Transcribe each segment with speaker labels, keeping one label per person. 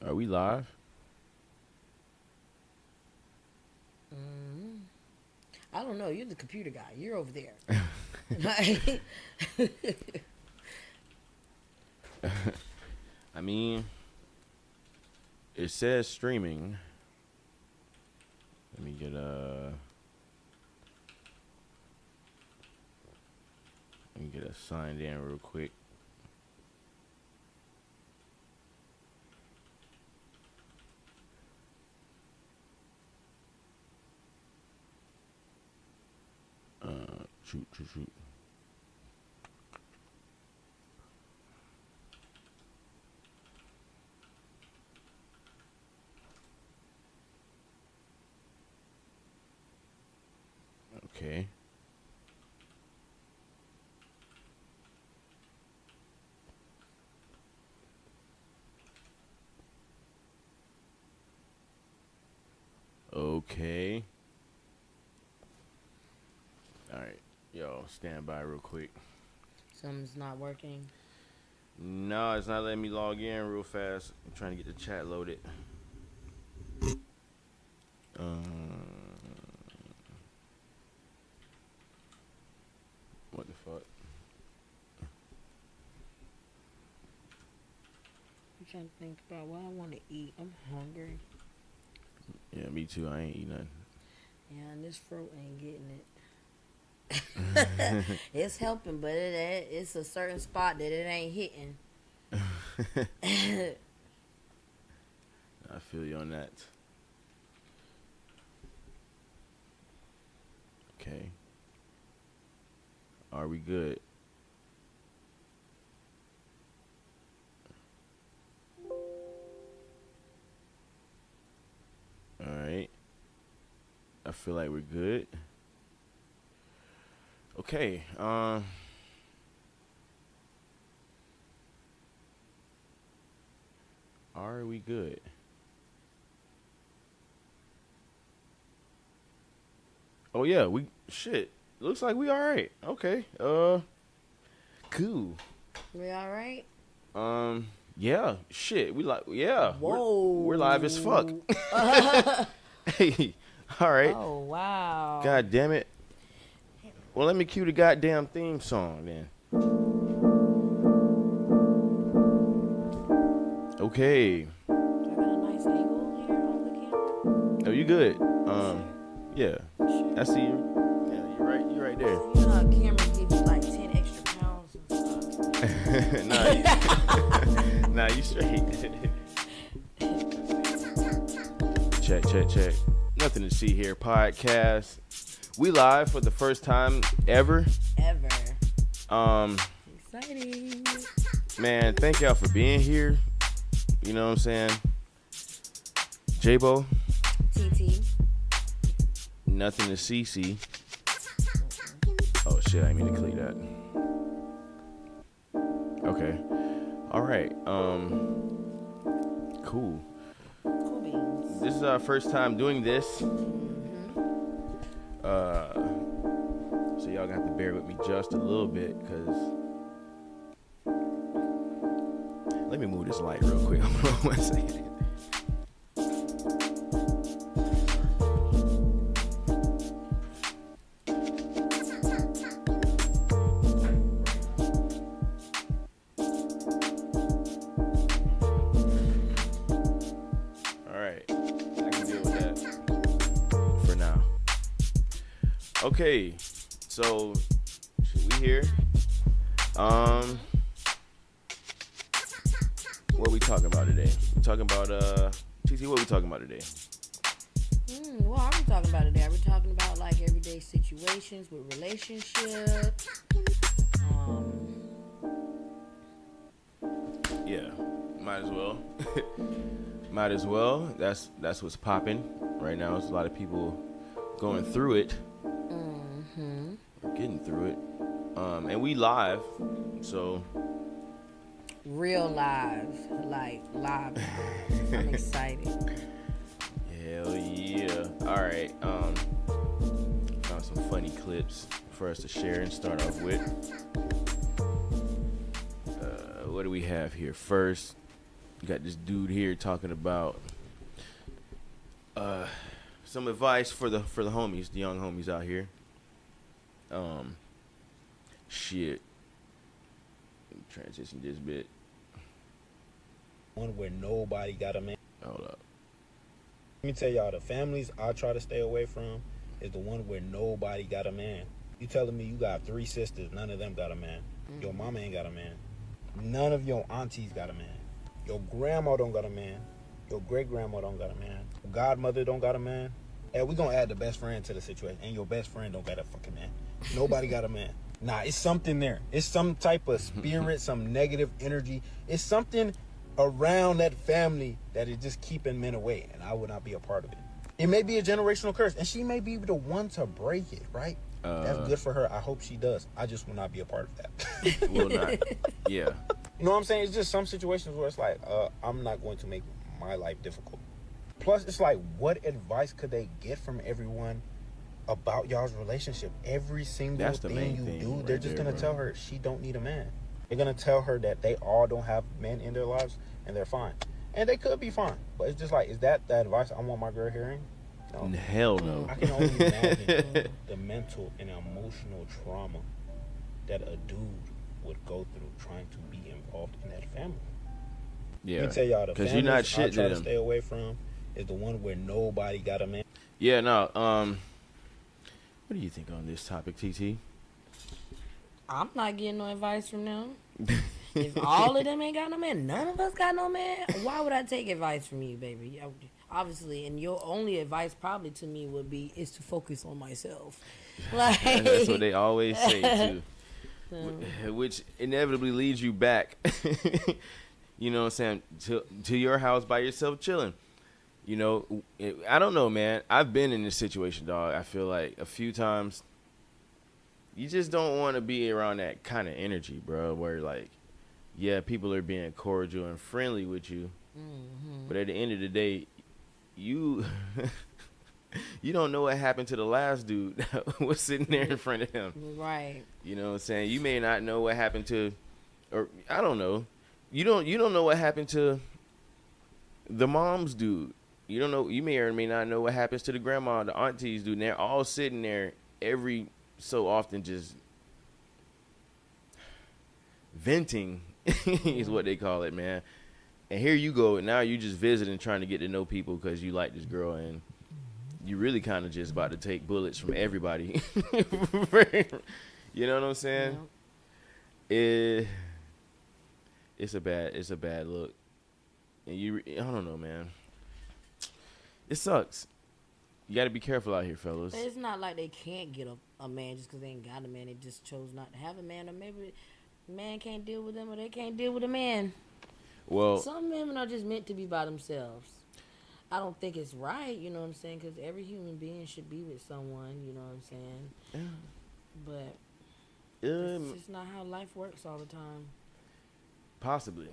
Speaker 1: Are we live?
Speaker 2: I don't know. You're the computer guy. You're over there.
Speaker 1: I mean, it says streaming. Let me get us signed in real quick. Shoot. Okay. Okay. All right. Yo, stand by real quick.
Speaker 2: Something's not working.
Speaker 1: No, it's not letting me log in real fast. I'm trying to get the chat loaded. What the fuck?
Speaker 2: I'm trying to think about what I want to eat. I'm hungry.
Speaker 1: Yeah, me too. I ain't eat nothing.
Speaker 2: Yeah, and this fruit ain't getting it. It's helping, but it's a certain spot that it ain't hitting.
Speaker 1: I feel you on that. Okay. Are we good? All right. I feel like we're good. Okay. Are we good? Oh yeah, shit. Looks like we all right. Okay. Cool.
Speaker 2: We all right?
Speaker 1: Yeah. Shit. Yeah.
Speaker 2: Whoa.
Speaker 1: We're live as fuck. Hey. All right.
Speaker 2: Oh wow.
Speaker 1: God damn it. Well, let me cue the goddamn theme song then. Okay.
Speaker 2: Do I got a nice angle here on the camera?
Speaker 1: Oh, you good? Yeah.
Speaker 2: Sure.
Speaker 1: I see you. Yeah, you're right. You're right there.
Speaker 2: You know how cameras give you like 10 extra pounds and stuff.
Speaker 1: Nah, you straight. Check. Nothing to see here. Podcast. We live for the first time ever.
Speaker 2: Exciting.
Speaker 1: Man, thank y'all for being here. You know what I'm saying? J-Bo.
Speaker 2: TT.
Speaker 1: Nothing to see. Oh shit, I didn't mean to click that. Okay. All right. Cool.
Speaker 2: Cool beans.
Speaker 1: This is our first time doing this. So y'all gonna have to bear with me just a little bit, cause let me move this light real quick. One second. All right, I can deal with that for now. Okay, so we here. What we talking about today? We talking about TT. What we talking about today?
Speaker 2: What are we talking about today? Are we talking about like everyday situations with relationships?
Speaker 1: Yeah, might as well. That's what's popping right now. There's a lot of people going through it. We're getting through it. And we live, so
Speaker 2: Real live, like live. I'm excited.
Speaker 1: hell yeah. All right. Found some funny clips for us to share and start off with. What do we have here first? got this dude here talking about some advice for the homies, the young homies out here. Shit. Transition this bit.
Speaker 3: One where nobody got a man.
Speaker 1: Hold up.
Speaker 3: Let me tell y'all, the families I try to stay away from is the one where nobody got a man. You telling me you got 3 sisters, none of them got a man. Your mama ain't got a man. None of your aunties got a man. Your grandma don't got a man. Your great-grandma don't got a man. Your godmother don't got a man. And we gonna add the best friend to the situation. And your best friend don't got a fucking man. Nobody got a man. Nah, it's something there. It's some type of spirit, some negative energy. It's something around that family that is just keeping men away. And I would not be a part of it. It may be a generational curse. And she may be the one to break it, right? That's good for her. I hope she does. I just will not be a part of that.
Speaker 1: Will not. Yeah.
Speaker 3: You know what I'm saying? It's just some situations where it's like, I'm not going to make my life difficult. Plus, it's like, what advice could they get from everyone about y'all's relationship? Every single thing you do, they're just going to tell her she don't need a man. They're going to tell her that they all don't have men in their lives and they're fine. And they could be fine. But it's just like, is that the advice I want my girl hearing? No.
Speaker 1: Hell no.
Speaker 3: I can only imagine the mental and emotional trauma that a dude would go through trying to be involved in that family.
Speaker 1: Yeah.
Speaker 3: Let me tell y'all, the
Speaker 1: families you're not shit
Speaker 3: I try to
Speaker 1: them.
Speaker 3: stay away from is the one where nobody got a man.
Speaker 1: Yeah, no. What do you think on this topic, TT?
Speaker 2: I'm not getting no advice from them. If all of them ain't got no man, none of us got no man, why would I take advice from you, baby? Obviously, and your only advice probably to me would be is to focus on myself. Like,
Speaker 1: that's what they always say too. Which inevitably leads you back, you know what I'm saying, to your house by yourself chilling. You know, I don't know, man. I've been in this situation, dog. I feel like a few times you just don't want to be around that kind of energy, bro, where like, yeah, people are being cordial and friendly with you, but at the end of the day, you don't know what happened to the last dude that was sitting there in front of him.
Speaker 2: right.
Speaker 1: You know what I'm saying? You may not know what happened to, or I don't know. You don't know what happened to the mom's dude. You don't know. You may or may not know what happens to the grandma, the aunties dude. And they're all sitting there every so often just venting is what they call it, man. And here you go, and now you just visiting, trying to get to know people because you like this girl, and you really kind of just about to take bullets from everybody. You know what I'm saying?
Speaker 2: Yeah.
Speaker 1: It's a bad look, and I don't know, man. It sucks. You got to be careful out here, fellas.
Speaker 2: But it's not like they can't get a man just because they ain't got a man. They just chose not to have a man, or maybe a man can't deal with them, or they can't deal with a man.
Speaker 1: Well,
Speaker 2: some women are just meant to be by themselves. I don't think it's right, you know what I'm saying? Because every human being should be with someone, you know what I'm saying?
Speaker 1: yeah.
Speaker 2: But it's just not how life works all the time.
Speaker 1: Possibly.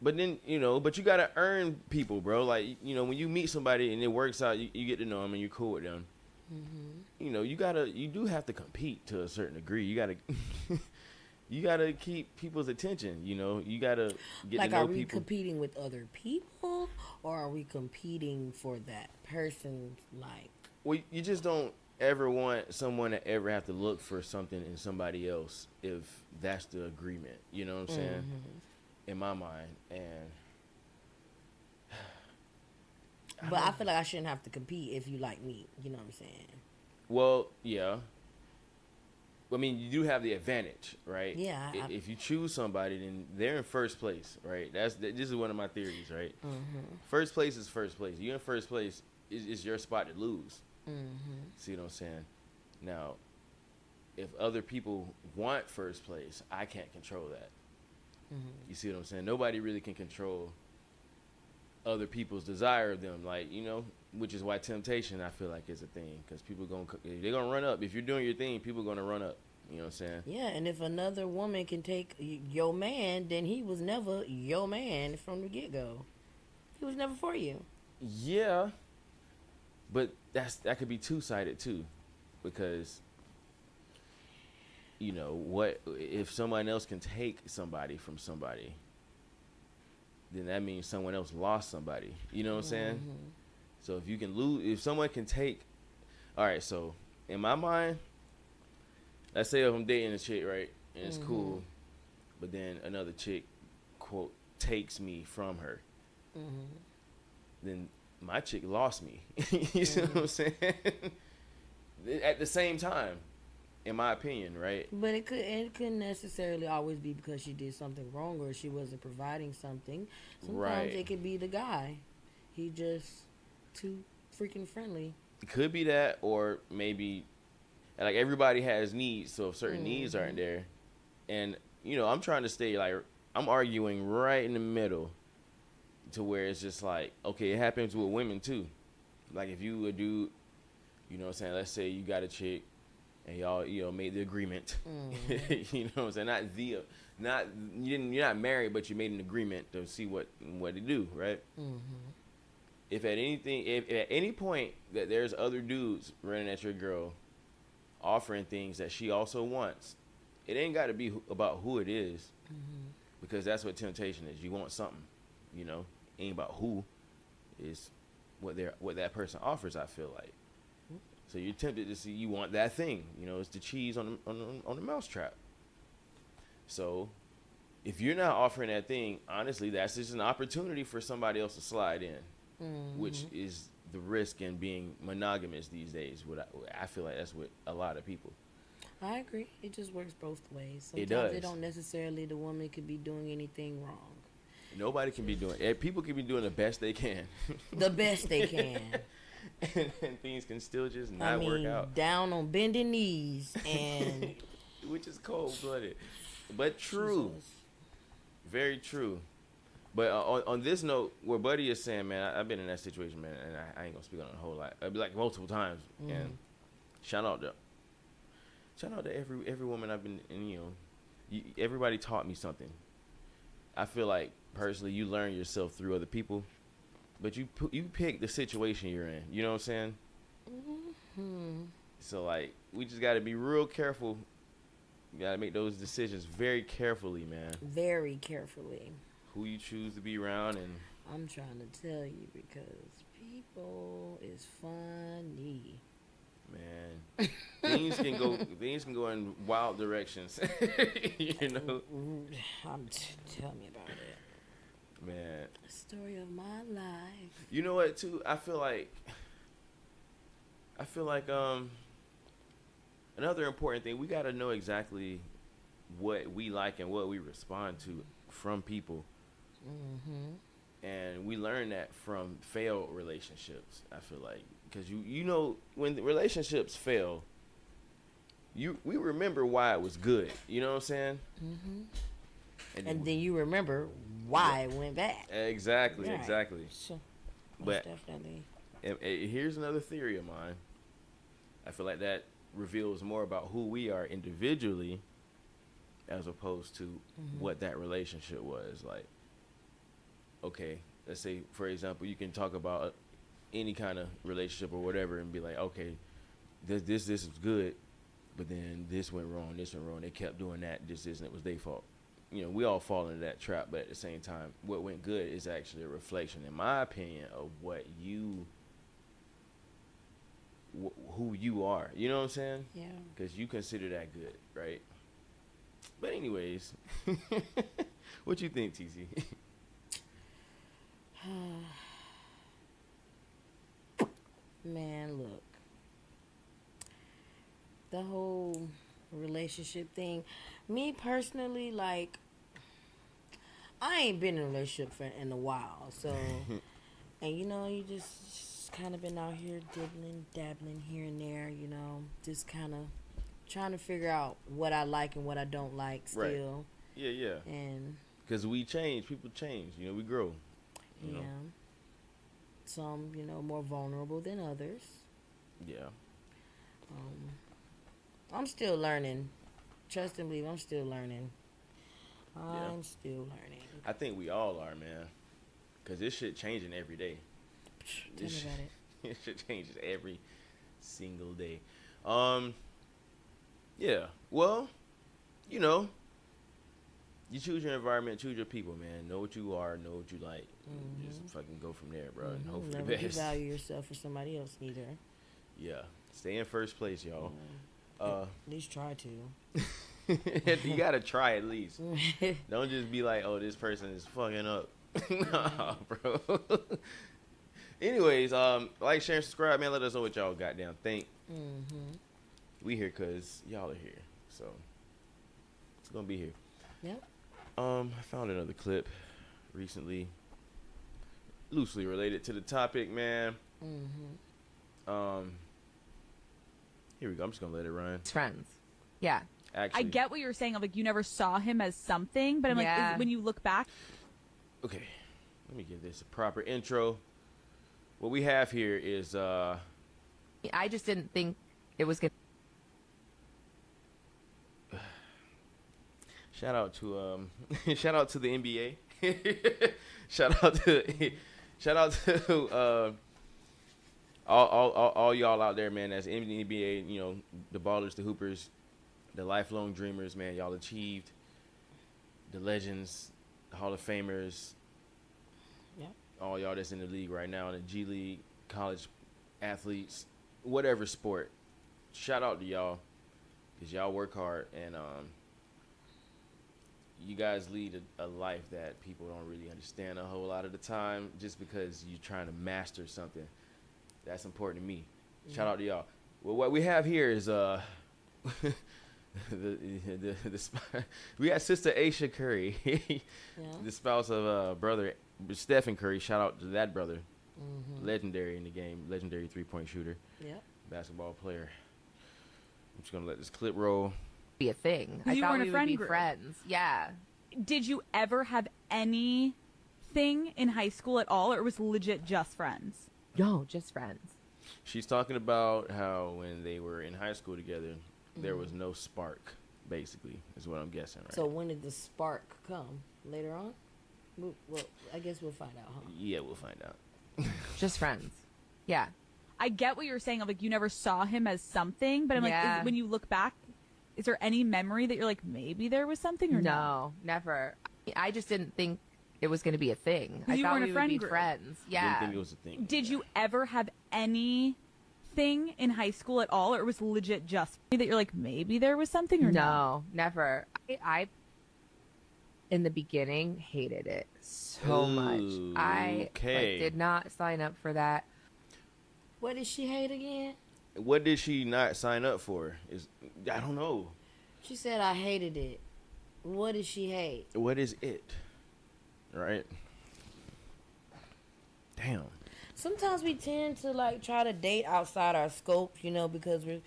Speaker 1: But then, but you got to earn people, bro. Like, when you meet somebody and it works out, you get to know them and you're cool with them. Mm-hmm. You do have to compete to a certain degree. You got to... You gotta keep people's attention, You gotta get
Speaker 2: like,
Speaker 1: to know people.
Speaker 2: Are we competing with other people, or are we competing for that person? Like,
Speaker 1: well, you just don't ever want someone to ever have to look for something in somebody else if that's the agreement. You know what I'm saying? In my mind, and
Speaker 2: I feel like I shouldn't have to compete if you like me. You know what I'm saying?
Speaker 1: Well, yeah. I mean, you do have the advantage, right?
Speaker 2: Yeah.
Speaker 1: If you choose somebody, then they're in first place, right? This is one of my theories, right? Mm-hmm. First place is first place. You're in first place. It's your spot to lose. Mm-hmm. See what I'm saying? Now, if other people want first place, I can't control that. Mm-hmm. You see what I'm saying? Nobody really can control other people's desire of them, like, which is why temptation, I feel like, is a thing, because people they're gonna run up. If you're doing your thing, people are gonna run up. You know what I'm saying?
Speaker 2: Yeah, and if another woman can take your man, then he was never your man from the get-go. He was never for you.
Speaker 1: Yeah, but that could be two-sided too, because what if someone else can take somebody from somebody? then that means someone else lost somebody. You know what I'm saying? So if you can lose, if someone can take, all right. So in my mind, let's say if I'm dating a chick, right, and it's cool, but then another chick, quote, takes me from her, then my chick lost me. You see what I'm saying? At the same time, in my opinion, right?
Speaker 2: But it couldn't necessarily always be because she did something wrong or she wasn't providing something. Sometimes it could be the guy. He just too freaking friendly.
Speaker 1: It could be that, or maybe like everybody has needs, so if certain needs aren't there, and you know, I'm trying to stay like I'm arguing right in the middle to where it's just like, okay, it happens with women too. Like if you a dude, you know what I'm saying, let's say you got a chick and y'all, you know, made the agreement. You know what I'm saying? You're not married, but you made an agreement to see what to do, right? If at any point that there's other dudes running at your girl, offering things that she also wants, it ain't got to be about who it is, because that's what temptation is. You want something, you know. Ain't about who, is what that person offers. I feel like. So you're tempted to see, you want that thing, you know, it's the cheese on the mousetrap. So if you're not offering that thing, honestly, that's just an opportunity for somebody else to slide in, which is the risk in being monogamous these days. I feel like that's with a lot of people.
Speaker 2: I agree. It just works both ways. Sometimes
Speaker 1: it does.
Speaker 2: They don't necessarily, the woman could be doing anything wrong.
Speaker 1: Nobody can be doing, people can be doing the best they can.
Speaker 2: The best they can.
Speaker 1: and things can still just not work out.
Speaker 2: Down on bending knees and
Speaker 1: which is cold-blooded, but true.
Speaker 2: Jesus. Very
Speaker 1: true. But on this note, what Buddy is saying, man, I've been in that situation, man, and I ain't gonna speak on it a whole lot. I'd be like multiple times, and shout out to every woman I've been, and you know, everybody taught me something. I feel like personally, you learn yourself through other people. But you pick the situation you're in. You know what I'm saying? So, like, we just got to be real careful. You got to make those decisions very carefully, man.
Speaker 2: Very carefully.
Speaker 1: Who you choose to be around. And
Speaker 2: I'm trying to tell you because people is funny.
Speaker 1: Man. Things can go in wild directions. You know?
Speaker 2: Tell me about it.
Speaker 1: Man,
Speaker 2: story of my life.
Speaker 1: You know what, too? I feel like another important thing, we got to know exactly what we like and what we respond to from people. And we learn that from failed relationships, I feel like. Because you know, when the relationships fail, we remember why it was good. You know what I'm saying?
Speaker 2: And then you remember why it went bad.
Speaker 1: Exactly,
Speaker 2: right.
Speaker 1: Exactly.
Speaker 2: So,
Speaker 1: but
Speaker 2: definitely.
Speaker 1: Here's another theory of mine. I feel like that reveals more about who we are individually as opposed to what that relationship was. Like, okay, let's say, for example, you can talk about any kind of relationship or whatever and be like, okay, this is good, but then this went wrong, they kept doing that, this isn't, it was their fault. You know, we all fall into that trap, but at the same time, what went good is actually a reflection, in my opinion, of what who you are. You know what I'm saying?
Speaker 2: Yeah.
Speaker 1: Because you consider that good, right? But anyways, what you think, TC?
Speaker 2: Man, look. The whole relationship thing, me personally, like, I ain't been in a relationship in a while, so, and you know, you just kind of been out here dabbling here and there, you know, just kind of trying to figure out what I like and what I don't like still.
Speaker 1: Right. Yeah. And because we change, people change, you know, we grow. You know?
Speaker 2: Some, you know, more vulnerable than others.
Speaker 1: Yeah.
Speaker 2: I'm still learning. Trust and believe, I'm still learning. I'm still learning.
Speaker 1: I think we all are, man. Because this shit changing every day.
Speaker 2: Tell me about it.
Speaker 1: This shit changes every single day. Yeah. Well, you know, You choose your environment, choose your people, man. Know what you are, know what you like. And just fucking go from there, bro. And hope for the
Speaker 2: Never
Speaker 1: best.
Speaker 2: devalue yourself for somebody else either.
Speaker 1: Yeah. Stay in first place, y'all.
Speaker 2: At least try to.
Speaker 1: You gotta try at least. Don't just be like, oh, this person is fucking up. Nah, bro. Anyways, like, share, and subscribe, man. Let us know what y'all goddamn think. We here because y'all are here. So, it's going to be here.
Speaker 2: Yep.
Speaker 1: I found another clip recently, loosely related to the topic, man. Here we go. I'm just gonna let it run.
Speaker 4: Friends. Yeah.
Speaker 1: Actually,
Speaker 5: I get what you're saying. Like, you never saw him as something, but I'm like, when you look back.
Speaker 1: Okay, let me give this a proper intro. What we have here is
Speaker 4: I just didn't think it was gonna.
Speaker 1: Shout out to the NBA. shout out to all y'all out there, man. That's in the NBA. You know, the ballers, the hoopers, the lifelong dreamers, man. Y'all achieved. The legends, the Hall of Famers.
Speaker 2: Yeah.
Speaker 1: All y'all that's in the league right now, in the G League, college athletes, whatever sport. Shout out to y'all, because y'all work hard, and you guys lead a life that people don't really understand a whole lot of the time, just because you're trying to master something. That's important to me. Shout out to y'all. Well, what we have here is we got Sister Aisha Curry, the spouse of brother Stephen Curry. Shout out to that brother, legendary in the game, legendary 3-point shooter, basketball player. I'm just gonna let this clip roll.
Speaker 4: Be a thing. I
Speaker 5: You
Speaker 4: thought
Speaker 5: weren't
Speaker 4: we
Speaker 5: a
Speaker 4: would
Speaker 5: friend
Speaker 4: be
Speaker 5: group.
Speaker 4: friends. Yeah.
Speaker 5: Did you ever have anything in high school at all, or it was legit just friends?
Speaker 4: No, just friends.
Speaker 1: She's talking about how when they were in high school together, there was no spark, basically, is what I'm guessing, right?
Speaker 2: So when did the spark come? Later on? Well, I guess we'll find out, huh?
Speaker 1: Yeah, we'll find out.
Speaker 4: Just friends. Yeah.
Speaker 5: I get what you're saying. I'm like, you never saw him as something, but I'm like, when you look back, is there any memory that you're like, maybe there was something or no?
Speaker 4: No, never. I just didn't think it was going to be a thing. I
Speaker 5: You
Speaker 4: thought
Speaker 5: weren't
Speaker 4: we
Speaker 5: a
Speaker 4: would be
Speaker 5: friend group.
Speaker 4: friends.
Speaker 1: Didn't
Speaker 4: Yeah.
Speaker 1: think it was a thing.
Speaker 5: Did you ever have anything in high school at all, or it was legit just that you're like, maybe there was something or no?
Speaker 4: No, never. I in the beginning hated it so much. I
Speaker 1: okay.
Speaker 4: did not sign up for that.
Speaker 2: What did she hate again?
Speaker 1: What did she not sign up for? I don't know.
Speaker 2: She said, I hated it. What did she hate?
Speaker 1: What is it? Right? Damn.
Speaker 2: Sometimes we tend to like try to date outside our scope, you know, because we've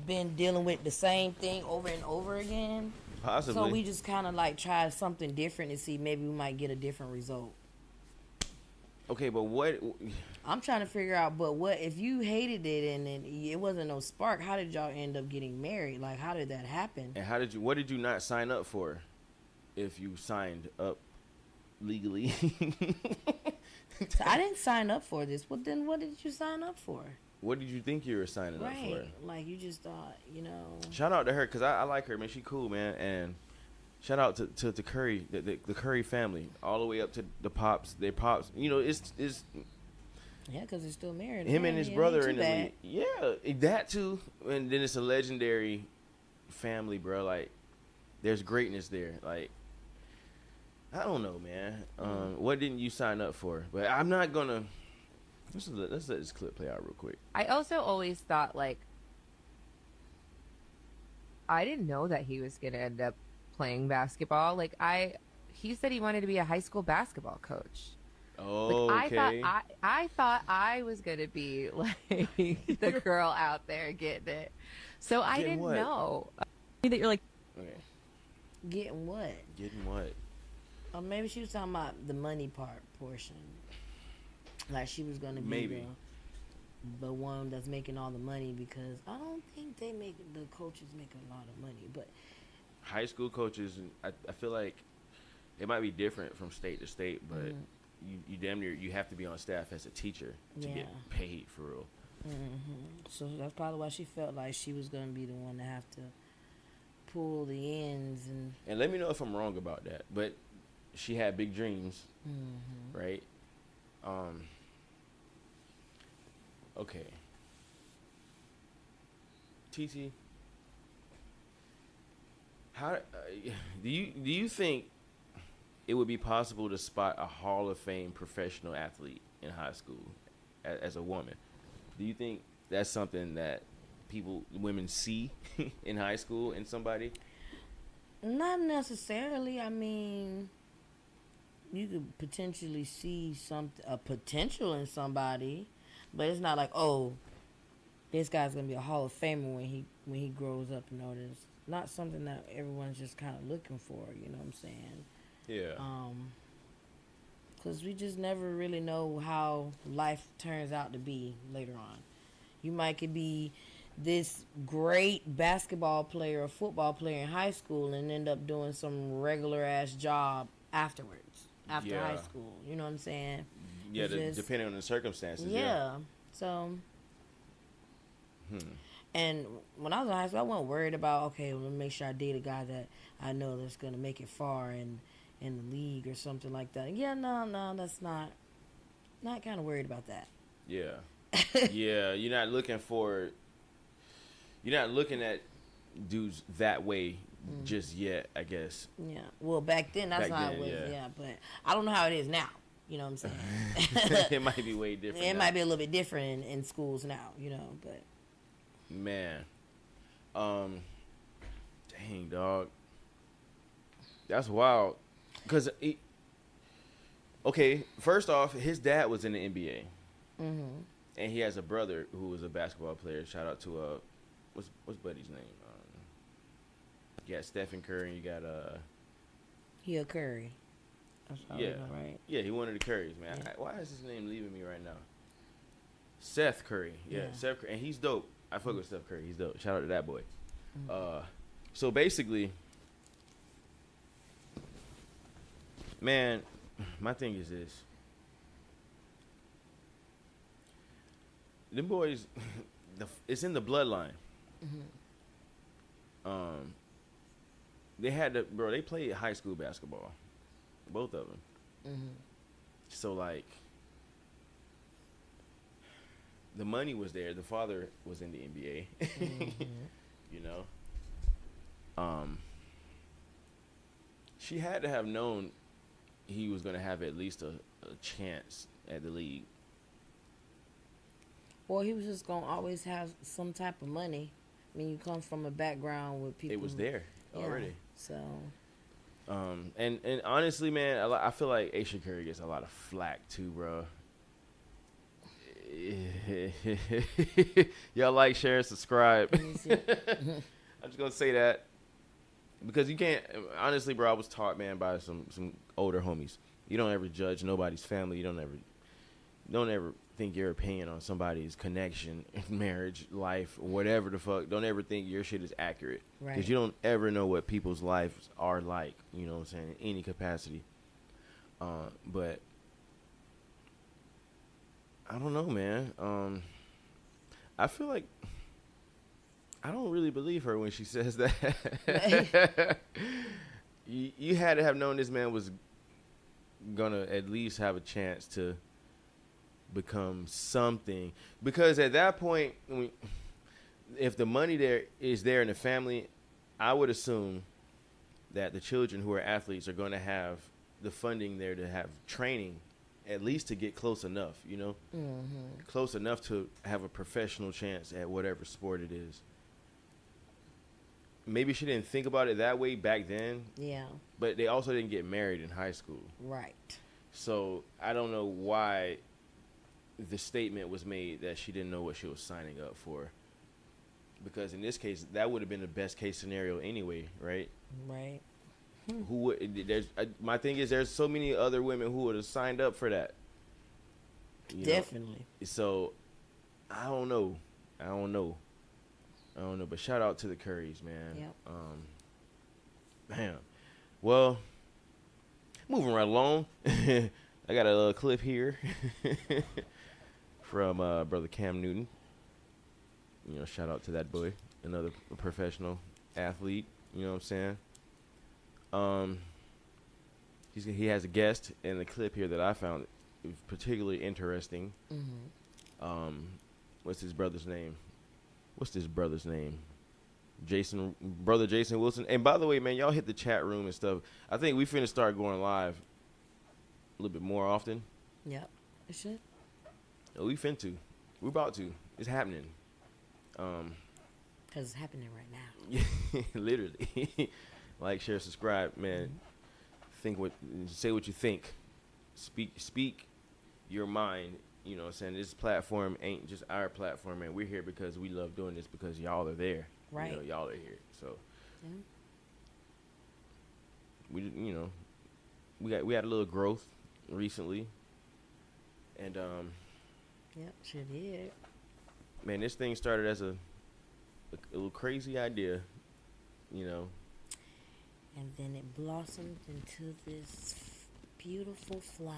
Speaker 2: been dealing with the same thing over and over again.
Speaker 1: Possibly.
Speaker 2: So we just kind of like try something different to see maybe we might get a different result.
Speaker 1: Okay, but what?
Speaker 2: I'm trying to figure out, but what if you hated it and then it wasn't no spark? How did y'all end up getting married? Like, how did that happen?
Speaker 1: And what did you not sign up for? If you signed up legally.
Speaker 2: So I didn't sign up for this. Well, then what did you sign up for?
Speaker 1: What did you think you were signing up for?
Speaker 2: Like you just thought, you know.
Speaker 1: Shout out to her, because I like her, man. She cool, man. And shout out to the Curry, the Curry family, all the way up to the pops. Their pops, you know, it's
Speaker 2: Yeah, because they're still married.
Speaker 1: him and his brother in the
Speaker 2: bad.
Speaker 1: league. Yeah, that too. And then it's a legendary family, bro. Like, there's greatness there. Like, I don't know, man. What didn't you sign up for? But I'm not gonna. Let's let this clip play out real quick.
Speaker 4: I also always thought, like, I didn't know that he was going to end up playing basketball. Like, he said he wanted to be a high school basketball coach.
Speaker 1: Oh,
Speaker 4: Like,
Speaker 1: okay.
Speaker 4: I thought I was going to be, like, the girl out there getting it. So I
Speaker 1: Getting
Speaker 4: didn't
Speaker 1: what?
Speaker 4: know.
Speaker 5: That you're like,
Speaker 1: Okay.
Speaker 2: Getting what?
Speaker 1: Getting what?
Speaker 2: Or maybe she was talking about the money portion. Like she was gonna be
Speaker 1: Maybe.
Speaker 2: the one that's making all the money, because I don't think the coaches make a lot of money. But
Speaker 1: High school coaches, I feel like it might be different from state to state, but you damn near you have to be on staff as a teacher to get paid for real.
Speaker 2: so that's probably why she felt like she was gonna be the one to have to pull the ends.
Speaker 1: And let me know if I'm wrong about that. But she had big dreams, right? Okay. TT, how do you think it would be possible to spot a Hall of Fame professional athlete in high school as a woman? Do you think that's something that women see in high school in somebody?
Speaker 2: Not necessarily. I mean, you could potentially see a potential in somebody, but it's not like, oh, this guy's gonna be a Hall of Famer when he grows up. You know, it's not something that everyone's just kind of looking for. You know what I'm saying?
Speaker 1: Yeah.
Speaker 2: Because we just never really know how life turns out to be later on. You could be this great basketball player or football player in high school and end up doing some regular ass job afterwards, after high school. You know what I'm saying?
Speaker 1: Yeah, depending on the circumstances.
Speaker 2: Yeah. So. And when I was in high school, I wasn't worried about, okay, well, let me make sure I date a guy that I know that's going to make it far in the league or something like that. Yeah, no, that's not kind of worried about that.
Speaker 1: Yeah. Yeah, you're not looking at dudes that way just yet, I guess.
Speaker 2: Yeah. Well, back then, that's how it was. Yeah, but I don't know how it is now. You know what I'm saying?
Speaker 1: It might be way different.
Speaker 2: It might be a little bit different in schools now, you know, but.
Speaker 1: Man. Dang, dog. That's wild. Because, okay, first off, his dad was in the NBA. And he has a brother who was a basketball player. Shout out to, what's Buddy's name? You got Stephen Curry, you got,
Speaker 2: He a Curry. That's how
Speaker 1: yeah.
Speaker 2: we know, right?
Speaker 1: Yeah, he one of the Currys, man.
Speaker 2: Yeah.
Speaker 1: Why is his name leaving me right now? Seth Curry. Yeah, Seth Curry. And he's dope. I fuck with Steph Curry. He's dope. Shout out to that boy. So basically, man, my thing is this. Them boys, it's in the bloodline. They played high school basketball. Both of them. So, like, the money was there. The father was in the NBA. You know? She had to have known he was going to have at least a chance at the league.
Speaker 2: Well, he was just going to always have some type of money. I mean, you come from a background with people.
Speaker 1: It was there already.
Speaker 2: So.
Speaker 1: And honestly, man, I feel like Aisha Curry gets a lot of flack too, bro. Y'all like, share, subscribe. I'm just gonna say that because you can't. Honestly, bro, I was taught, man, by some older homies. You don't ever judge nobody's family. You don't ever think your opinion on somebody's connection, marriage, life, whatever the fuck. Don't ever think your shit is accurate.
Speaker 2: Right.
Speaker 1: Because you don't ever know what people's lives are like, you know what I'm saying, in any capacity. But I don't know, man. I feel like I don't really believe her when she says that. You had to have known this man was gonna at least have a chance to become something, because at that point, if the money is there in the family, I would assume that the children who are athletes are going to have the funding there to have training, at least to get close enough, you know, close enough to have a professional chance at whatever sport it is. Maybe she didn't think about it that way back then. Yeah. But they also didn't get married in high school. Right. So I don't know why the statement was made that she didn't know what she was signing up for. Because in this case, that would have been the best case scenario anyway, right? Right. Who would? My thing is, there's so many other women who would have signed up for that. Definitely. So I don't know. But shout out to the Currys, man. Yep. Damn. Well, moving right along. I got a little clip here from brother Cam Newton. You know, shout out to that boy, another professional athlete. You know what I'm saying? He has a guest in the clip here that I found particularly interesting.
Speaker 2: Mm-hmm.
Speaker 1: What's his brother's name? Brother Jason Wilson. And by the way, man, y'all hit the chat room and stuff. I think we finna start going live a little bit more often.
Speaker 2: Yep, it should.
Speaker 1: We finna. We're about to. It's happening.
Speaker 2: Because it's happening right now.
Speaker 1: Literally. Like, share, subscribe, man. Say what you think. Speak your mind. You know what I'm saying? This platform ain't just our platform, man. We're here because we love doing this because y'all are there.
Speaker 2: Right.
Speaker 1: You know, y'all are here. So
Speaker 2: yeah.
Speaker 1: we had a little growth recently. And
Speaker 2: Yep, sure did.
Speaker 1: man, this thing started as a little crazy idea, you know.
Speaker 2: And then it blossomed into this beautiful flower.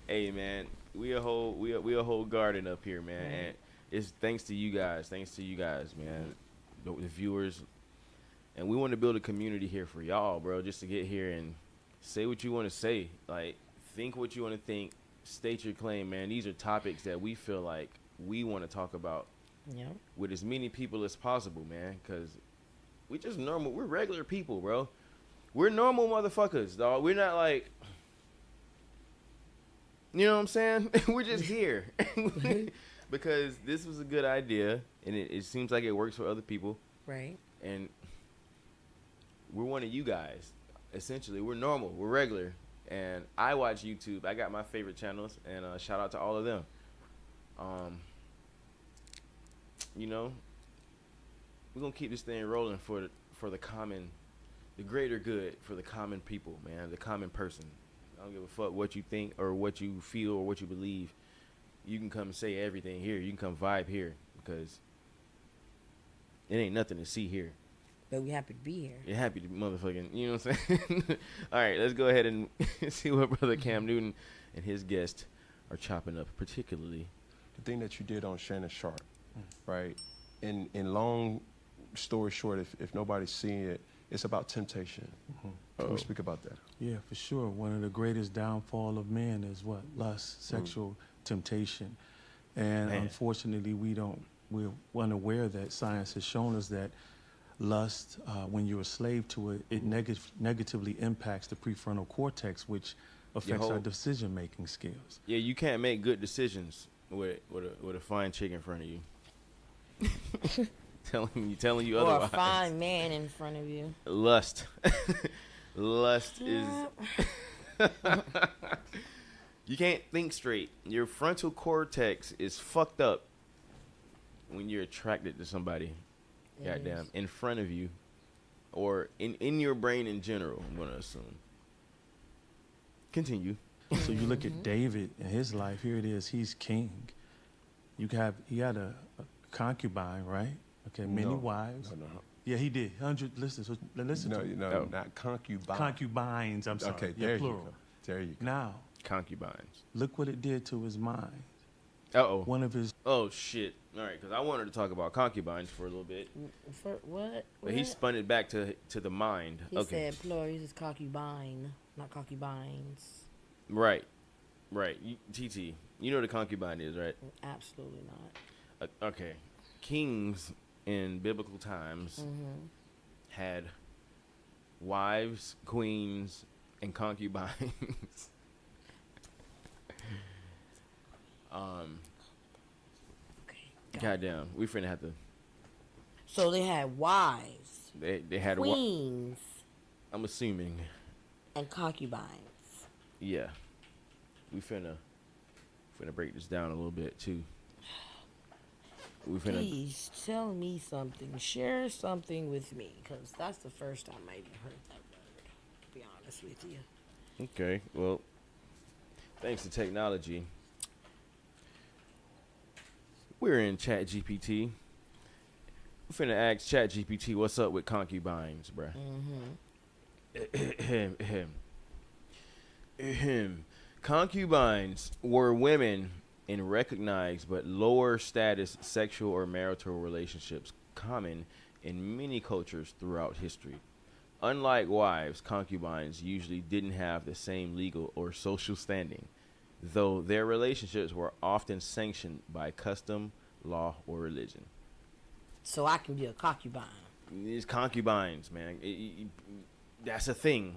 Speaker 1: Hey man, we a whole garden up here, man.
Speaker 2: Right.
Speaker 1: And it's thanks to you guys, man, the viewers. And we want to build a community here for y'all, bro, just to get here and say what you want to say. Like, think what you want to think, state your claim, man. These are topics that we feel like we want to talk about with as many people as possible, man, because we just normal. We're regular people, bro. We're normal motherfuckers, dog. We're not like, you know what I'm saying? We're just here. Because this was a good idea, and it seems like it works for other people.
Speaker 2: Right.
Speaker 1: And we're one of you guys. Essentially, we're normal. We're regular. And I watch YouTube. I got my favorite channels, and shout out to all of them. You know, we're going to keep this thing rolling for the greater good, for the common people, man, the common person. I don't give a fuck what you think or what you feel or what you believe. You can come say everything here. You can come vibe here because it ain't nothing to see here.
Speaker 2: But we happy to be here.
Speaker 1: You're happy to motherfucking, you know what I'm saying? All right, let's go ahead and see what Brother Cam Newton and his guest are chopping up, particularly.
Speaker 6: The thing that you did on Shannon Sharp, right? In long story short, if nobody's seeing it, it's about temptation. Can we speak about that?
Speaker 7: Yeah, for sure. One of the greatest downfall of man is what? Lust, sexual temptation. And unfortunately, we're unaware that science has shown us that lust, when you're a slave to it, it negatively impacts the prefrontal cortex, which affects our decision-making skills.
Speaker 1: Yeah, you can't make good decisions with a fine chick in front of you. telling you otherwise.
Speaker 2: Or a fine man in front of you.
Speaker 1: Lust. Lust is... You can't think straight. Your frontal cortex is fucked up when you're attracted to somebody. Goddamn, in front of you, or in your brain in general, I'm gonna assume. Continue.
Speaker 7: So you look at David and his life. Here it is. He's king. He had a concubine, right? Okay, many wives.
Speaker 6: No.
Speaker 7: Yeah, he did. 100. Listen to
Speaker 6: No, not concubine.
Speaker 7: Concubines. I'm sorry.
Speaker 6: Okay,
Speaker 7: yeah,
Speaker 6: there
Speaker 7: plural.
Speaker 6: you go. There you go.
Speaker 7: Now,
Speaker 1: Concubines.
Speaker 7: look what it did to his mind.
Speaker 1: Uh-oh.
Speaker 7: One of his...
Speaker 1: Oh, shit. All right, because I wanted to talk about concubines for a little bit.
Speaker 2: For what?
Speaker 1: But he spun it back to the mind.
Speaker 2: He said plural. He says concubine, not concubines.
Speaker 1: Right. TT, you know what a concubine is, right?
Speaker 2: Absolutely not.
Speaker 1: Okay. Kings in biblical times had wives, queens, and concubines. Goddamn, we finna have to.
Speaker 2: So they had wives.
Speaker 1: They had
Speaker 2: queens.
Speaker 1: I'm assuming.
Speaker 2: And concubines.
Speaker 1: Yeah, we finna break this down a little bit too.
Speaker 2: Please tell me something. Share something with me, because that's the first time I even heard that word. To be honest with you.
Speaker 1: Okay, well, thanks to technology. We're in ChatGPT. We're finna ask ChatGPT what's up with concubines, bruh. Concubines were women in recognized but lower status sexual or marital relationships common in many cultures throughout history. Unlike wives, concubines usually didn't have the same legal or social standing, though their relationships were often sanctioned by custom, law, or religion.
Speaker 2: So I can be a concubine.
Speaker 1: These concubines, man, that's a thing.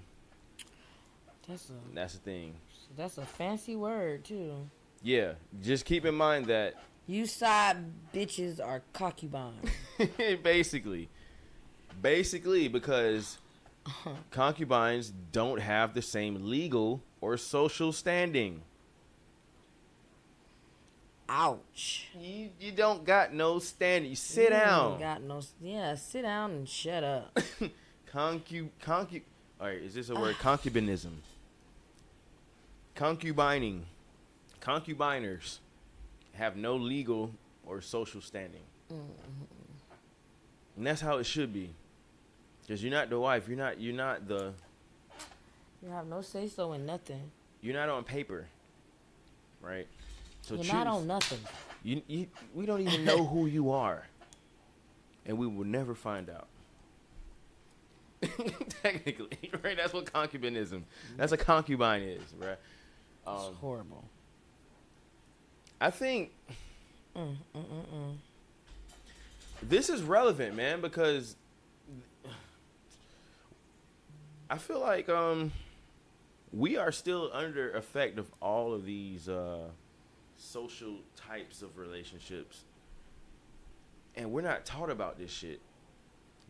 Speaker 1: That's a thing.
Speaker 2: That's a fancy word too.
Speaker 1: Yeah, just keep in mind that
Speaker 2: you side bitches are concubines.
Speaker 1: basically, because concubines don't have the same legal or social standing.
Speaker 2: Ouch.
Speaker 1: You don't got no standing. You sit down.
Speaker 2: Sit down and shut up.
Speaker 1: All right, is this a word? Concubinism. Concubiners have no legal or social standing. And that's how it should be. Because you're not the wife. You're not the...
Speaker 2: You have no say-so in nothing.
Speaker 1: You're not on paper. Right? So
Speaker 2: you're not on nothing.
Speaker 1: We don't even know who you are. And we will never find out. Technically, right? That's what concubinism. That's what concubine is, right?
Speaker 2: It's horrible.
Speaker 1: I think this is relevant, man, because I feel like we are still under effect of all of these social types of relationships, and we're not taught about this shit,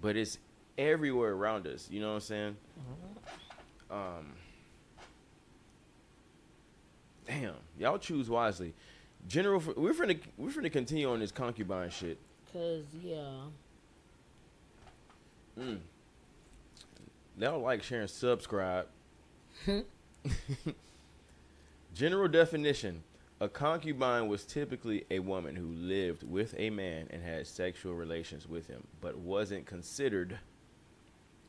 Speaker 1: but it's everywhere around us. You know what I'm saying? Damn, y'all choose wisely. General, we're finna continue on this concubine shit.
Speaker 2: Cause
Speaker 1: They'll like, share, and subscribe. General definition: a concubine was typically a woman who lived with a man and had sexual relations with him, but wasn't considered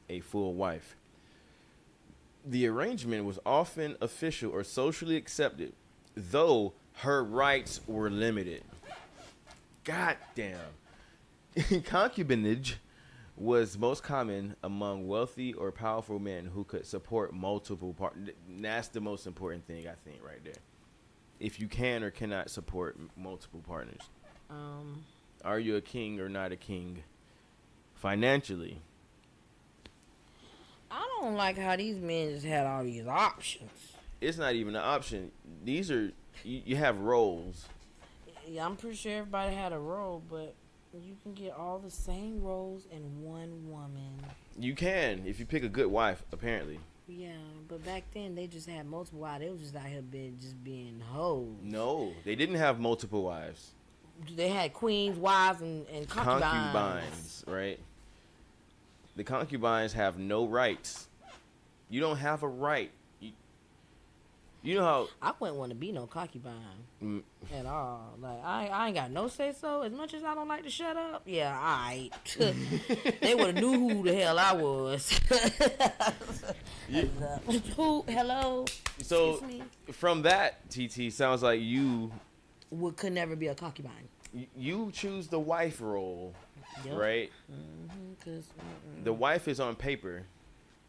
Speaker 1: a full wife. The arrangement was often official or socially accepted, though her rights were limited. God damn. Concubinage was most common among wealthy or powerful men who could support multiple partners. That's the most important thing, I think, right there. If you can or cannot support multiple partners. Are you a king or not a king financially?
Speaker 2: I don't like how these men just had all these options.
Speaker 1: It's not even an option. These are, you have roles.
Speaker 2: Yeah, I'm pretty sure everybody had a role, but you can get all the same roles in one woman.
Speaker 1: You can, if you pick a good wife, apparently.
Speaker 2: Yeah, but back then they just had multiple wives. They was just out here being hoes.
Speaker 1: No, they didn't have multiple wives.
Speaker 2: They had queens, wives, and concubines.
Speaker 1: Concubines, right? The concubines have no rights. You don't have a right. You know how...
Speaker 2: I wouldn't want to be no concubine at all. Like, I ain't got no say-so. As much as I don't like to shut up, yeah, all right. They would have knew who the hell I was. Who? Hello?
Speaker 1: So, from that, TT, sounds like you...
Speaker 2: could never be a concubine.
Speaker 1: You choose the wife role, right?
Speaker 2: Mm-hmm,
Speaker 1: the wife is on paper.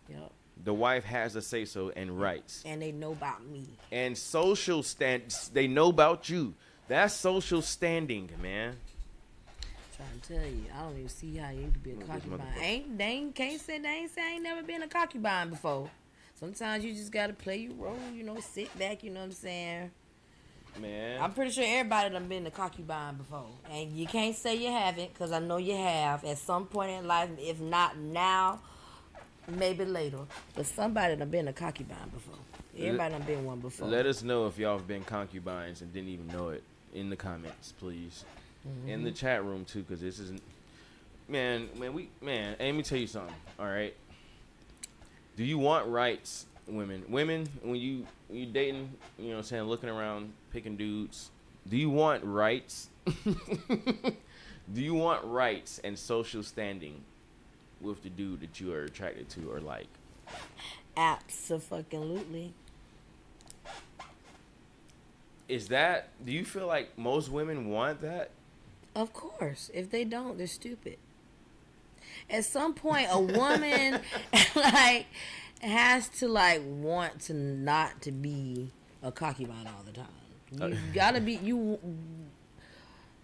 Speaker 2: Yep.
Speaker 1: The wife has a say-so and rights.
Speaker 2: And they know about me.
Speaker 1: And social they know about you. That's social standing, man.
Speaker 2: Trying to tell you, I don't even see how you could be a concubine. They ain't say I ain't never been a concubine before. Sometimes you just gotta play your role, sit back, you know what I'm saying?
Speaker 1: Man.
Speaker 2: I'm pretty sure everybody done been a concubine before. And you can't say you haven't, because I know you have at some point in life, if not now, maybe later. But somebody done been a concubine before. Everybody done been one before.
Speaker 1: Let us know if y'all have been concubines and didn't even know it in the comments, please. Mm-hmm. In the chat room, too, because this isn't... Man, hey, let me tell you something, all right? Do you want rights, women? Women, when you dating, you know what I'm saying, looking around, picking dudes, do you want rights? Do you want rights and social standing with the dude that you are attracted to or like?
Speaker 2: Abso-fucking-lutely.
Speaker 1: Do you feel like most women want that?
Speaker 2: Of course. If they don't, they're stupid. At some point, a woman like has to like want to not to be a concubine all the time. You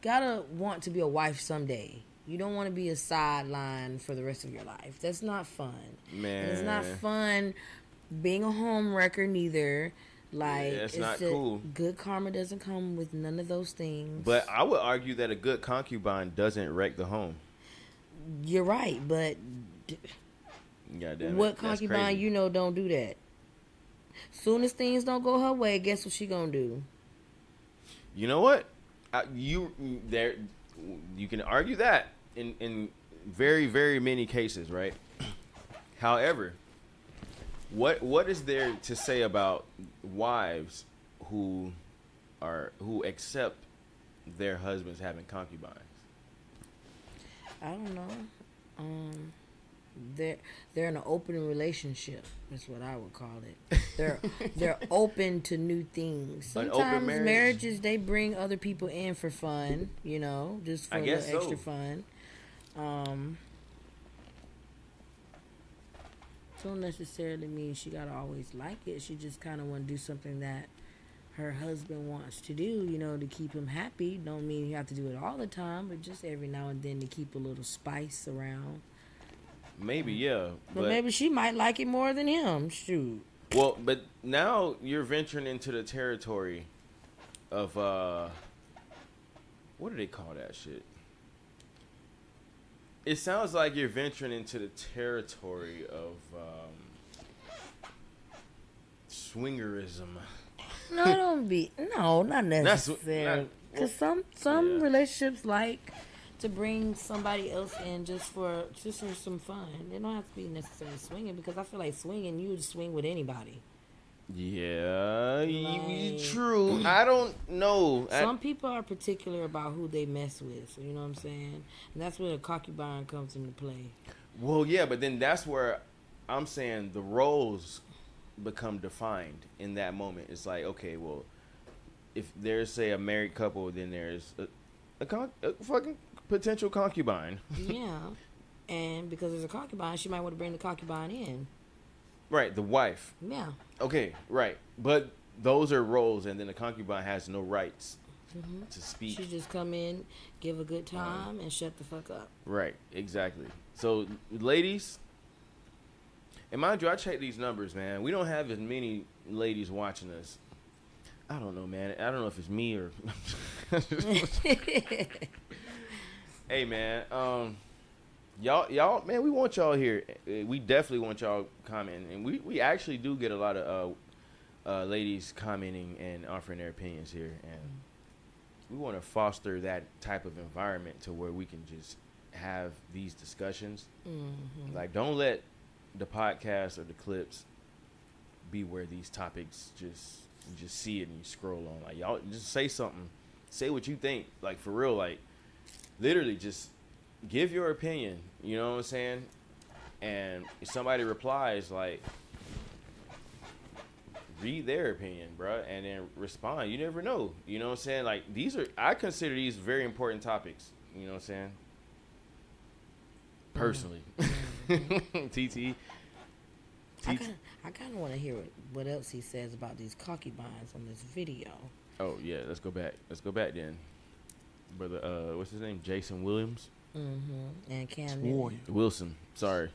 Speaker 2: gotta want to be a wife someday. You don't want to be a sideline for the rest of your life. That's not fun.
Speaker 1: Man,
Speaker 2: and it's not fun being a home wrecker neither. Like,
Speaker 1: it's not cool.
Speaker 2: Good karma doesn't come with none of those things.
Speaker 1: But I would argue that a good concubine doesn't wreck the home.
Speaker 2: You're right, but what concubine you know don't do that? Soon as things don't go her way, guess what she gonna do?
Speaker 1: You know what? You can argue that in very, very many cases, right? However, what is there to say about wives who accept their husbands having concubines?
Speaker 2: I don't know. They're in an open relationship. That's what I would call it. They're open to new things. Sometimes marriages they bring other people in for fun, just for extra fun. Don't necessarily mean she gotta always like it. She just kind of want to do something that her husband wants to do, to keep him happy. Don't mean you have to do it all the time, but just every now and then to keep a little spice around.
Speaker 1: Maybe, yeah.
Speaker 2: But maybe she might like it more than him. Shoot.
Speaker 1: Well, but now you're venturing into the territory of, what do they call that shit? It sounds like you're venturing into the territory of swingerism.
Speaker 2: No, not necessarily. Because some relationships like to bring somebody else in just for some fun. They don't have to be necessarily swinging, because I feel like swinging, you would swing with anybody.
Speaker 1: Yeah, true. I don't know.
Speaker 2: Some people are particular about who they mess with, so you know what I'm saying? And that's where the concubine comes into play.
Speaker 1: Well, yeah, but then that's where I'm saying the roles become defined in that moment. It's like, okay, well, if there's, say, a married couple, then there's a fucking potential concubine.
Speaker 2: Yeah, and because there's a concubine, she might want to bring the concubine in.
Speaker 1: Right, the wife.
Speaker 2: Yeah.
Speaker 1: Okay, right. But those are roles, and then the concubine has no rights to speak.
Speaker 2: She just come in, give a good time, and shut the fuck up.
Speaker 1: Right, exactly. So, ladies, and mind you, I check these numbers, man. We don't have as many ladies watching us. I don't know, man. I don't know if it's me or... Hey, man. Y'all, man, we want y'all here. We definitely want y'all commenting, and we actually do get a lot of ladies commenting and offering their opinions here, and we want to foster that type of environment to where we can just have these discussions. Mm-hmm. Like, don't let the podcast or the clips be where these topics you just see it and you scroll on. Like, y'all just say something, say what you think. Like, for real, like, literally just give your opinion, you know what I'm saying? And if somebody replies, like, read their opinion, bruh, and then respond. You never know, you know what I'm saying? Like, I consider these very important topics, you know what I'm saying? Personally. TT.
Speaker 2: I kind of want to hear what else he says about these concubines on this video.
Speaker 1: Oh, yeah, let's go back then. Brother, what's his name? Jason Williams?
Speaker 2: Mm-hmm. And Cam
Speaker 1: Wilson. Sorry.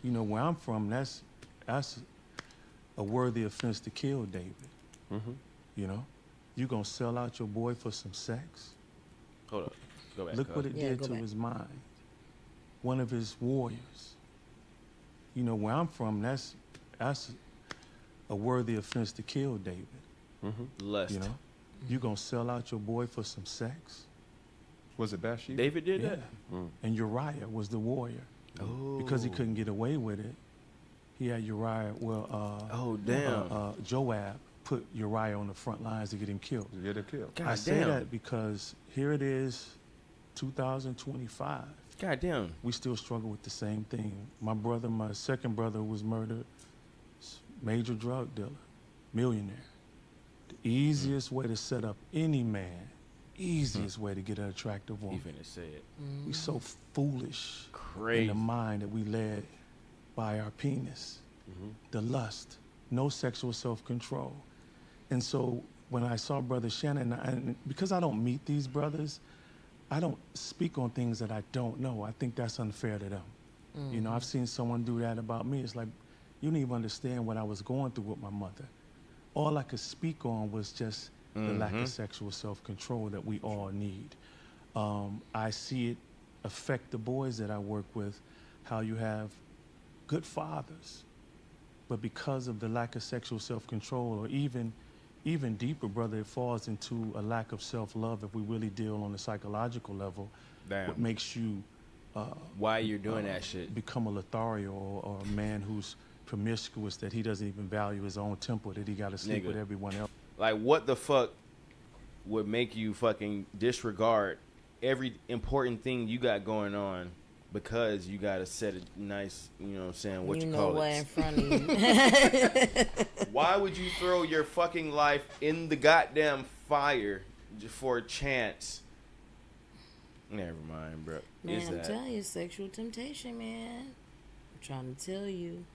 Speaker 7: You know, where I'm from, that's a worthy offense to kill, David.
Speaker 1: Mm-hmm.
Speaker 7: You know? You gonna sell out your boy for some sex?
Speaker 1: Hold up. Go back.
Speaker 7: Look what it did to his mind. One of his warriors. You know, where I'm from, that's a worthy offense to kill, David.
Speaker 1: Mm-hmm. Lust.
Speaker 7: You know? You gonna sell out your boy for some sex?
Speaker 6: Was it Bathsheba?
Speaker 1: David did that?
Speaker 7: Mm. And Uriah was the warrior.
Speaker 1: Oh.
Speaker 7: Because he couldn't get away with it, he had Uriah, Joab put Uriah on the front lines to get him killed.
Speaker 6: Get him killed.
Speaker 7: I say that because here it is, 2025.
Speaker 1: God damn.
Speaker 7: We still struggle with the same thing. My second brother was murdered, major drug dealer, millionaire. The easiest way to set up any man easiest way to get an attractive woman.
Speaker 1: You finna say it.
Speaker 7: We so foolish
Speaker 1: Crazy.
Speaker 7: in the mind that we led by our penis, the lust, no sexual self-control. And so when I saw Brother Shannon, and because I don't meet these brothers, I don't speak on things that I don't know. I think that's unfair to them. You know, I've seen someone do that about me. It's like, you don't even understand what I was going through with my mother. All I could speak on was just the lack of sexual self-control that we all need. I see it affect the boys that I work with, how you have good fathers, but because of the lack of sexual self-control, or even deeper, brother, it falls into a lack of self-love if we really deal on the psychological level.
Speaker 1: Damn.
Speaker 7: What makes you
Speaker 1: why you're doing that shit?
Speaker 7: Become a Lothario, or a man who's promiscuous, that he doesn't even value his own temple, that he got to sleep with everyone else.
Speaker 1: Like, what the fuck would make you fucking disregard every important thing you got going on because you got a set of nice, you know what I'm saying, what you call
Speaker 2: what
Speaker 1: it?
Speaker 2: in front of you.
Speaker 1: Why would you throw your fucking life in the goddamn fire just for a chance? Never mind, bro.
Speaker 2: Man, I'm telling you, sexual temptation, man. I'm trying to tell you.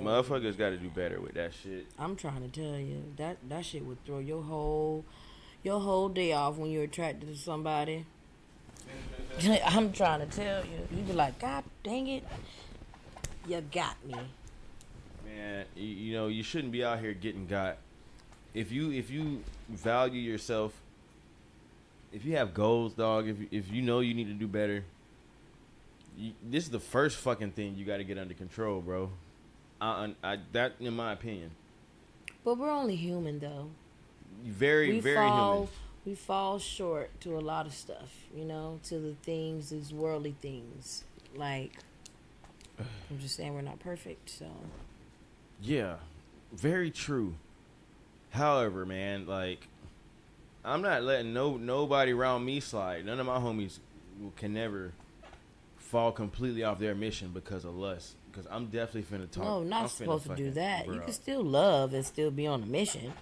Speaker 1: Motherfuckers got to do better with that shit.
Speaker 2: I'm trying to tell you that shit would throw your whole day off when you're attracted to somebody. I'm trying to tell you. You be like, God dang it, you got me.
Speaker 1: Man, you know, you shouldn't be out here getting got. If you value yourself, if you have goals, dog, if you know you need to do better, this is the first fucking thing you got to get under control, bro. That, in my opinion.
Speaker 2: But we're only human, though.
Speaker 1: Very human.
Speaker 2: We fall short to a lot of stuff, you know, to the things, these worldly things. Like, I'm just saying we're not perfect, so.
Speaker 1: Yeah, very true. However, man, like, I'm not letting nobody around me slide. None of my homies can never fall completely off their mission because of lust. Because I'm definitely finna talk.
Speaker 2: No, not supposed to do that. You can still love and still be on a mission.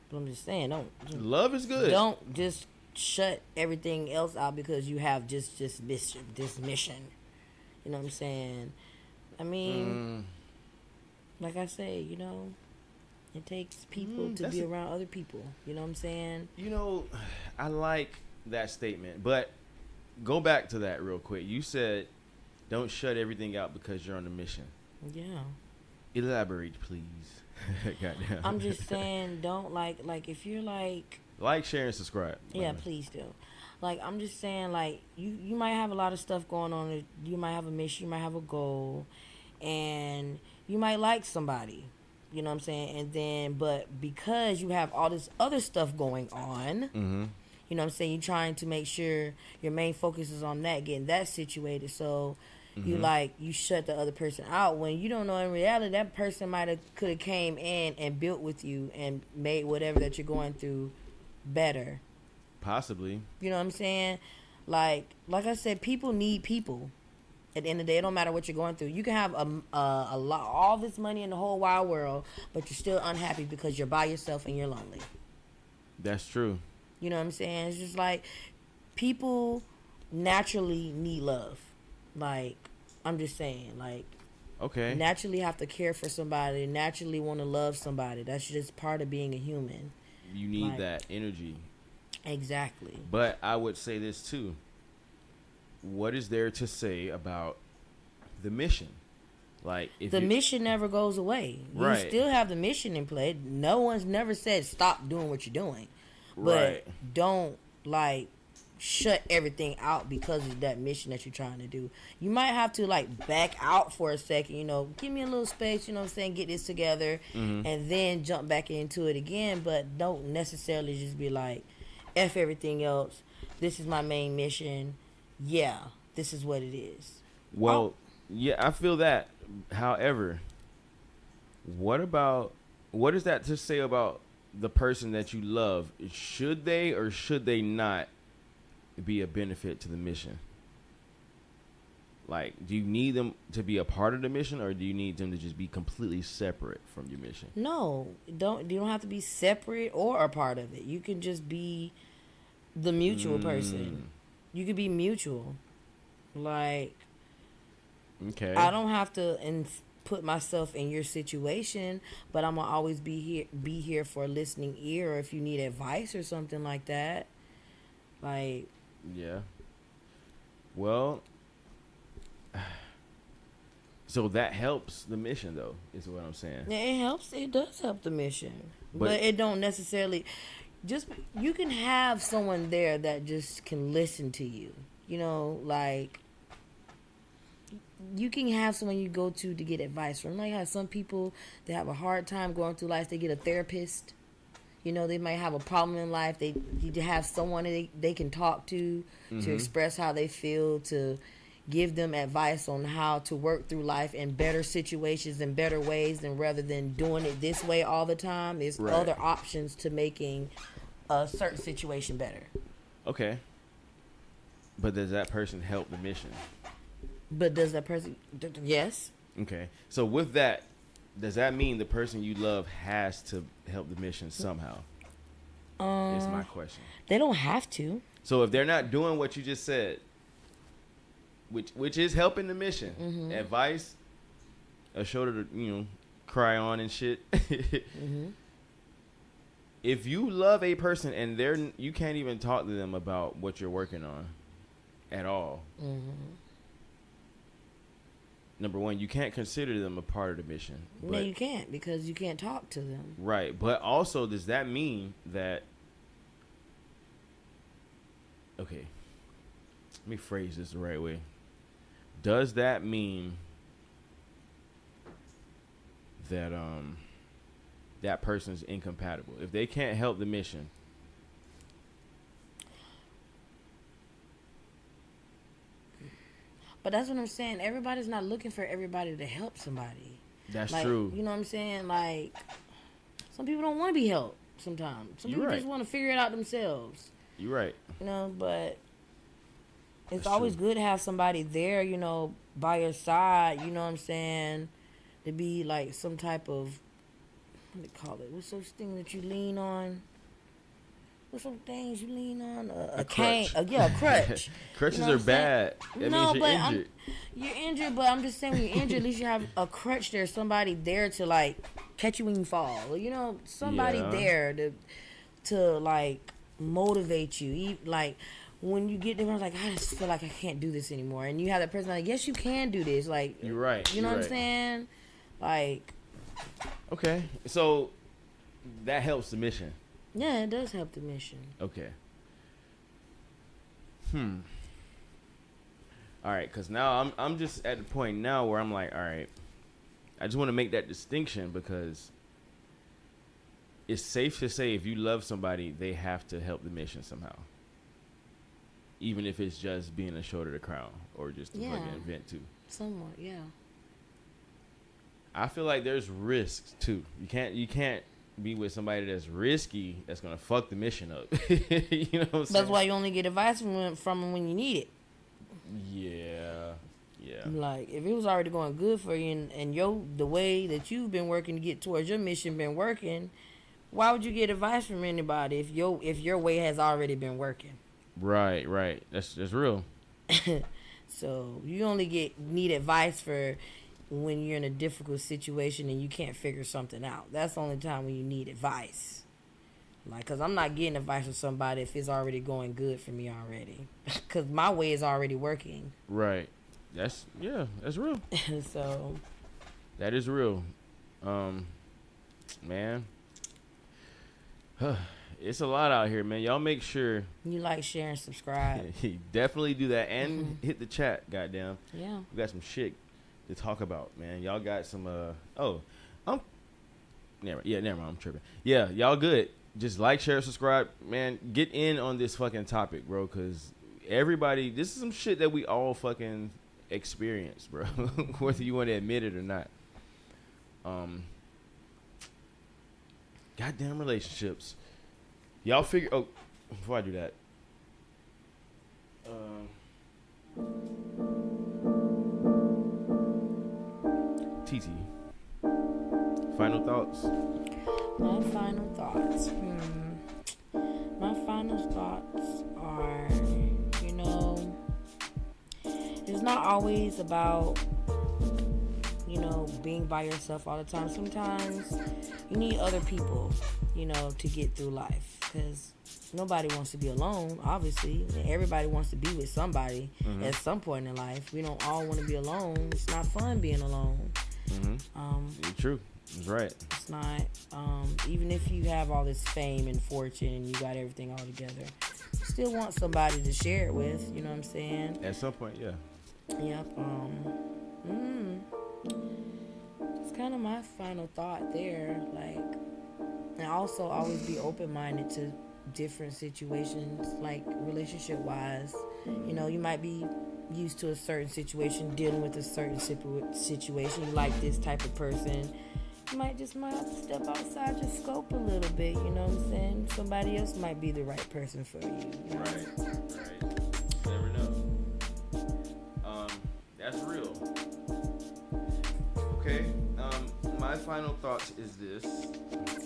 Speaker 2: But I'm just saying,
Speaker 1: love is good.
Speaker 2: Don't just shut everything else out because you have just this mission. You know what I'm saying? I mean, like I say, you know, it takes people to be around other people. You know what I'm saying? You know,
Speaker 1: I like that statement, but go back to that real quick. You said, don't shut everything out because you're on a mission.
Speaker 2: Yeah.
Speaker 1: Elaborate, please. Goddamn.
Speaker 2: I'm just saying, don't like if you're like,
Speaker 1: share, and subscribe.
Speaker 2: Yeah, please do. Like, I'm just saying, like, you might have a lot of stuff going on. You might have a mission, you might have a goal, and you might like somebody. You know what I'm saying? And then, but because you have all this other stuff going on, you know what I'm saying, you're trying to make sure your main focus is on that, getting that situated. So you shut the other person out when you don't know in reality that person could have came in and built with you and made whatever that you're going through better.
Speaker 1: Possibly. You
Speaker 2: know what I'm saying? Like I said, people need people. At the end of the day, it don't matter what you're going through. You can have a lot, all this money in the whole wide world, but you're still unhappy because you're by yourself and you're lonely.
Speaker 1: That's true.
Speaker 2: You know what I'm saying? It's just like people naturally need love. Like, I'm just saying, like,
Speaker 1: okay,
Speaker 2: naturally have to care for somebody, naturally want to love somebody. That's just part of being a human.
Speaker 1: You need that energy.
Speaker 2: Exactly.
Speaker 1: But I would say this too. What is there to say about the mission? Like, if the
Speaker 2: mission never goes away. You still have the mission in play. No one's never said stop doing what you're doing. But don't, like, shut everything out because of that mission that you're trying to do. You might have to, like, back out for a second, you know, give me a little space, you know what I'm saying, get this together, and then jump back into it again. But don't necessarily just be like, F everything else. This is my main mission. Yeah, this is what it is.
Speaker 1: Well, yeah, I feel that. However, what is that to say about the person that you love? Should they or should they not be a benefit to the mission? Like, do you need them to be a part of the mission, or do you need them to just be completely separate from your mission?
Speaker 2: No, you don't have to be separate or a part of it. You can just be the mutual person. You could be mutual. Like,
Speaker 1: okay,
Speaker 2: I don't have to put myself in your situation, but I'm gonna always be here for a listening ear, or if you need advice or something like that. Like,
Speaker 1: yeah. Well, so that helps the mission, though, is what I'm saying.
Speaker 2: Yeah, it helps. It does help the mission, but it don't necessarily. Just, you can have someone there that just can listen to you. You know, like, you can have someone you go to get advice from. Like how some people, they have a hard time going through life, they get a therapist. You know, they might have a problem in life. They need to have someone they can talk to express how they feel, to give them advice on how to work through life in better situations and better ways, and rather than doing it this way all the time, there's other options to making a certain situation better.
Speaker 1: Okay. But does that person help the mission?
Speaker 2: But does that person... Yes.
Speaker 1: Okay. So with that, does that mean the person you love has to help the mission somehow? Is my question.
Speaker 2: They don't have to.
Speaker 1: So if they're not doing what you just said, which is helping the mission, advice, a shoulder to cry on and shit. If you love a person and you can't even talk to them about what you're working on at all. Number one, you can't consider them a part of the mission.
Speaker 2: No, you can't, because you can't talk to them.
Speaker 1: Right. But also, does that mean that... Okay. Let me phrase this the right way. Does that mean that that person's incompatible? If they can't help the mission...
Speaker 2: But that's what I'm saying. Everybody's not looking for everybody to help somebody.
Speaker 1: That's
Speaker 2: like,
Speaker 1: true.
Speaker 2: You know what I'm saying? Like, some people don't want to be helped sometimes. Some people just want to figure it out themselves.
Speaker 1: You're right.
Speaker 2: You know, but it's
Speaker 1: That's
Speaker 2: always
Speaker 1: true.
Speaker 2: good to have somebody there, by your side, you know what I'm saying? To be like some type of, what do they call it? What's those things that you lean on? What's some things you lean on? A cane.
Speaker 1: crutch.
Speaker 2: A crutch.
Speaker 1: Crutches are bad. That means you're injured.
Speaker 2: You're injured, but I'm just saying when you're injured, at least you have a crutch there, somebody there to, like, catch you when you fall. Somebody there to like, motivate you. Like, when you get there, I'm like, I just feel like I can't do this anymore. And you have that person like, yes, you can do this. Like,
Speaker 1: you're right.
Speaker 2: You know what I'm saying? Like.
Speaker 1: Okay. So, that helps the mission.
Speaker 2: Yeah, it does help the mission.
Speaker 1: Okay. All right, because now I'm just at the point now where I'm like, all right, I just want to make that distinction, because it's safe to say if you love somebody, they have to help the mission somehow. Even if it's just being a shoulder to cry on, or just to fucking vent to.
Speaker 2: Somewhat, yeah.
Speaker 1: I feel like there's risks too. You can't be with somebody that's risky, that's gonna fuck the mission up. You know what I'm saying?
Speaker 2: That's why you only get advice from them when you need it.
Speaker 1: Yeah.
Speaker 2: Like, if it was already going good for you, and the way that you've been working to get towards your mission been working, why would you get advice from anybody if your way has already been working?
Speaker 1: Right. That's real.
Speaker 2: So you only need advice for when you're in a difficult situation and you can't figure something out. That's the only time when you need advice. Like, because I'm not getting advice from somebody if it's already going good for me already. Because my way is already working.
Speaker 1: Right. That's real.
Speaker 2: So.
Speaker 1: That is real. Man. It's a lot out here, man. Y'all make sure.
Speaker 2: You like, share, and subscribe.
Speaker 1: Definitely do that. And hit the chat, goddamn.
Speaker 2: Yeah.
Speaker 1: We got some shit to talk about, man. Y'all got some never mind, I'm tripping. Yeah, y'all good. Just like, share, subscribe, man. Get in on this fucking topic, bro, because everybody, this is some shit that we all fucking experience, bro. Whether you want to admit it or not. Goddamn relationships. Y'all figure, before I do that, TT. Final thoughts?
Speaker 2: My final thoughts. My final thoughts are, it's not always about, being by yourself all the time. Sometimes you need other people, to get through life. Because nobody wants to be alone, obviously. Everybody wants to be with somebody at some point in life. We don't all want to be alone. It's not fun being alone.
Speaker 1: You're true. That's right.
Speaker 2: It's not. Even if you have all this fame and fortune and you got everything all together, you still want somebody to share it with. You know what I'm saying?
Speaker 1: At some point, yeah.
Speaker 2: Yep. It's kind of my final thought there. Like, and also always be open-minded to different situations, like relationship-wise. You might be used to a certain situation, dealing with a certain situation. You like this type of person. You might have to step outside your scope a little bit. You know what I'm saying? Somebody else might be the right person for you.
Speaker 1: Right. Never know. That's real. Okay. My final thoughts is this.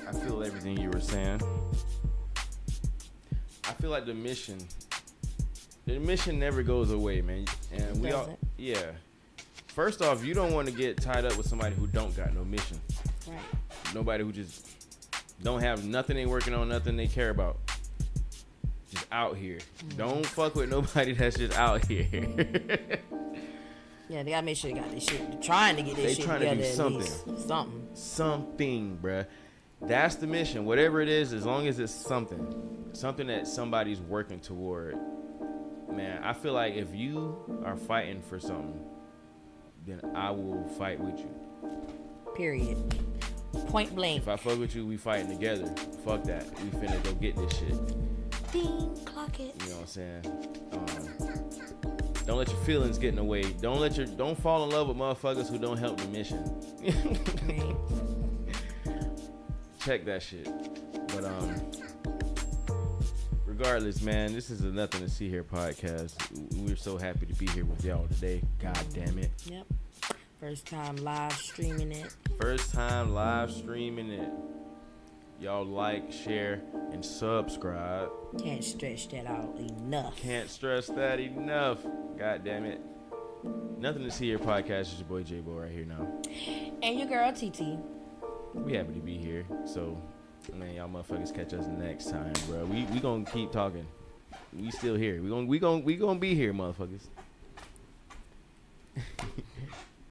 Speaker 1: I feel everything you were saying. I feel like the mission never goes away, man. And we all, yeah. First off, you don't want to get tied up with somebody who don't got no mission.
Speaker 2: Right.
Speaker 1: Nobody who just don't have nothing they working on, nothing they care about. Just out here. Don't fuck with nobody that's just out here.
Speaker 2: Yeah, they gotta make sure they got this shit. They're trying to get this shit together. They trying to do something.
Speaker 1: Something, bruh. That's the mission. Whatever it is, as long as it's something that somebody's working toward. Man, I feel like if you are fighting for something, then I will fight with you.
Speaker 2: Period. Point blank.
Speaker 1: If I fuck with you, we fighting together. Fuck that. We finna go get this shit.
Speaker 2: Ding, clock it.
Speaker 1: You know what I'm saying? Don't let your feelings get in the way. Don't fall in love with motherfuckers who don't help the mission.
Speaker 2: Right.
Speaker 1: Check that shit. But regardless, man, this is a Nothing to See Here podcast. We're so happy to be here with y'all today. God damn it.
Speaker 2: Yep. First time live streaming it. Y'all like, share, and subscribe. Can't stretch that out enough.
Speaker 1: Can't stress that enough. God damn it. Nothing to See Here podcast. It's your boy J-Bo right here now.
Speaker 2: And your girl TT.
Speaker 1: We happy to be here. So, man, y'all motherfuckers catch us next time, bro. We gonna keep talking. We still here. We gonna be here, motherfuckers.